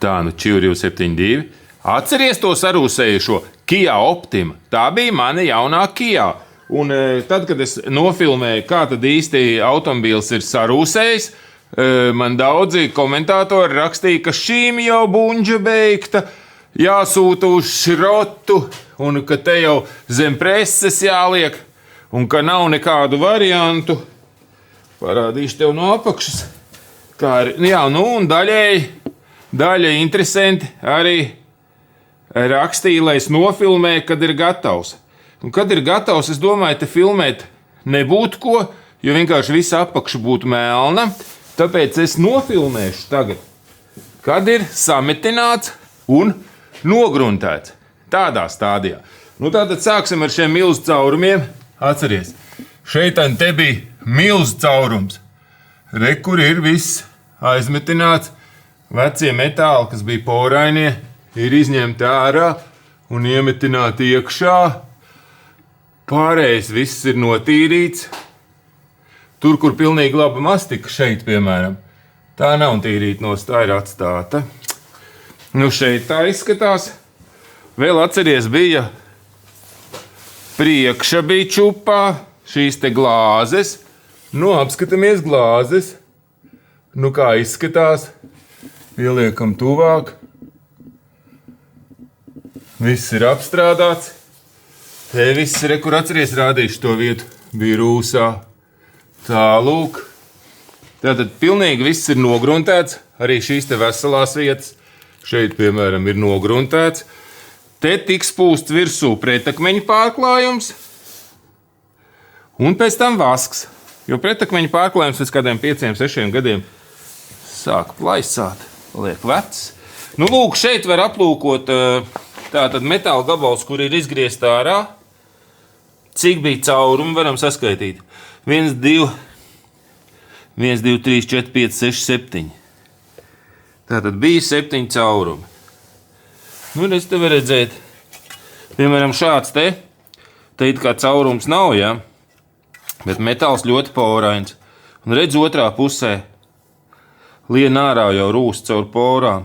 Tā, nu Čiuri 272. Atceries to sarūsējušo Kia Optima? Tā bija mana jaunā Kia. Un tad, kad es nofilmēju, kā tad īsti automobīls ir sarūsējis, man daudzi komentātori rakstīja, ka šīm jau buņģa beigta, jāsūta uz šrotu, un ka te jau zem preses jāliek, un ka nav nekādu variantu. Parādīšu tev no apakšas. Jā, nu un daļa interesanti arī rakstīja, lai es nofilmēju, kad ir gatavs. Un kad ir gatavs, es domāju, te filmēt nebūtu ko, jo vienkārši visa apakša būtu melna. Tāpēc es nofilmēšu tagad, kad ir sametināts un nogruntēts. Tādā stādijā. Nu tātad sāksim ar šiem milzu caurumiem. Atceries, šeit te bija milzu caurums. Re, kur ir viss aizmetināts. Vecie metāli, kas bija porainie, ir izņemti ārā un iemetināti iekšā. Pārējais viss ir notīrīts. Tur, kur pilnīgi laba mastika, šeit, piemēram, tā nav tīrīta nost, tā ir atstāta. Nu, šeit tā izskatās. Vēl atceries, bija priekša bija čupā, šīs te glāzes. Nu, apskatāmies glāzes. Nu, kā izskatās. Ieliekam tuvāk. Viss ir apstrādāts. Te viss ir, kur atceries, rādīšu to vietu, bija rūsā. Tālūk. Tātad pilnīgi viss ir nogruntēts, arī šīs te veselās vietas. Šeit, piemēram, ir nogruntēts. Te tiks pūsts virsū pretakmeņa pārklājums. Un pēc tam vasks. Jo pretakmeņa pārklājums pēc kādiem 5-6 gadiem sāk plaisāt, liek vecs. Nu, lūk, šeit var aplūkot tātad metāla gabals, kur ir izgriezt ārā. Cik bija caurumi, varam saskaitīt. 1, 2, 3, 4, 5, 6, 7. Tātad bija 7 caurumi. Nu, es te varu redzēt, piemēram, šāds te it kā caurums nav, ja? Bet metāls ļoti porains. Un redz otrā pusē, lien ārā jau rūst caur porām.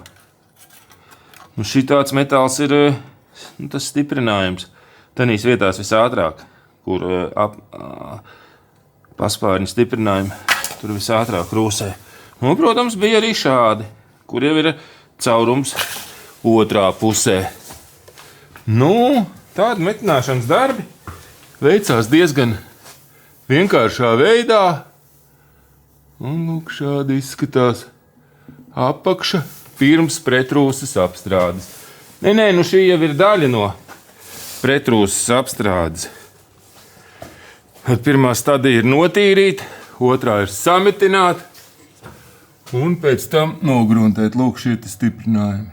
Un šitāds metāls ir tas stiprinājums. Tanīs vietās visātrāk, kur paspārņu stiprinājumi tur visātrāk rūsē. Un, protams, bija arī šādi, kur jau ir caurums otrā pusē. Nu, tādi metināšanas darbi veicās diezgan vienkāršā veidā. Un, lūk, šādi izskatās apakša pirms pretrūsas apstrādes. Nē, nu šī jau ir daļa no pretrūsas apstrādes. Pirmā stadija ir notīrīt, otrā ir sametināt un pēc tam nogruntēt. Lūk, šie stiprinājumi.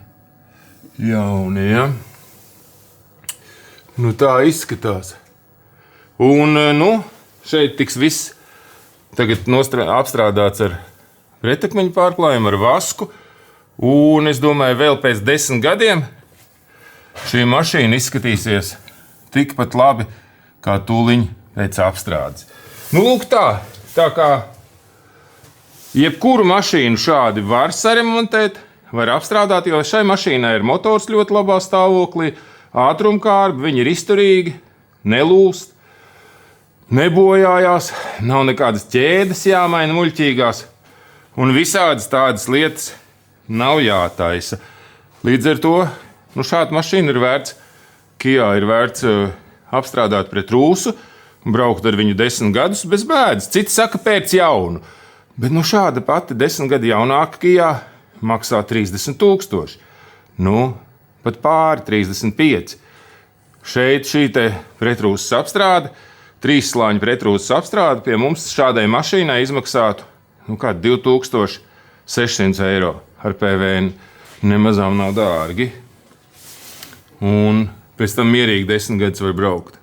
Jaunie, ja? Nu, tā izskatās. Un, nu, šeit tiks viss tagad apstrādāts ar pretakmeņa pārklājumu, ar vasku. Un es domāju, vēl pēc 10 gadiem šī mašīna izskatīsies tikpat labi, kā tūliņ pēc apstrādes. Nu, lūk, tā kā jebkuru mašīnu šādi var saremontēt, var apstrādāt, jo šai mašīnai ir motors ļoti labā stāvoklī, ātrumkārbi, viņi ir izturīgi, nelūst, nebojājās, nav nekādas ķēdes jāmaina muļķīgās, un visādas tādas lietas nav jātaisa. Līdz ar to, nu, šāda mašīna ir vērts, Kia ir vērts apstrādāt pret rūsu, braukt ar viņu 10 gadus bez bēdas. Citi saka pēc jaunu, bet nu šāda pati 10 gadu jaunāka Kia maksā 30 000. Nu, pat pāri 35. Šeit šī te pretrūsas apstrāde, 3 slāņu pretrūsas apstrāde pie mums šādai mašīnai izmaksātu, nu, kā 2600 eiro ar PVN. Nemazām nav dārgi. Un pēc tam mierīgi 10 gadus var braukt.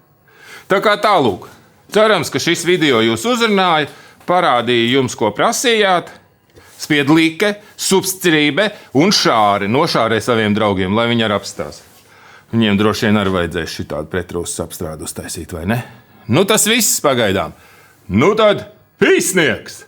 Tā kā tālūk. Cerams, ka šis video jūs uzrunāja, parādīja jums, ko prasījāt. Spied like, subscribe un šāri. Nošārē saviem draugiem, lai viņi arī apstās. Viņiem droši vien arī vajadzēs šitādu pretrūsas apstrādu uztaisīt, vai ne? Nu, tas viss pagaidām. Nu tad, pīsnieks!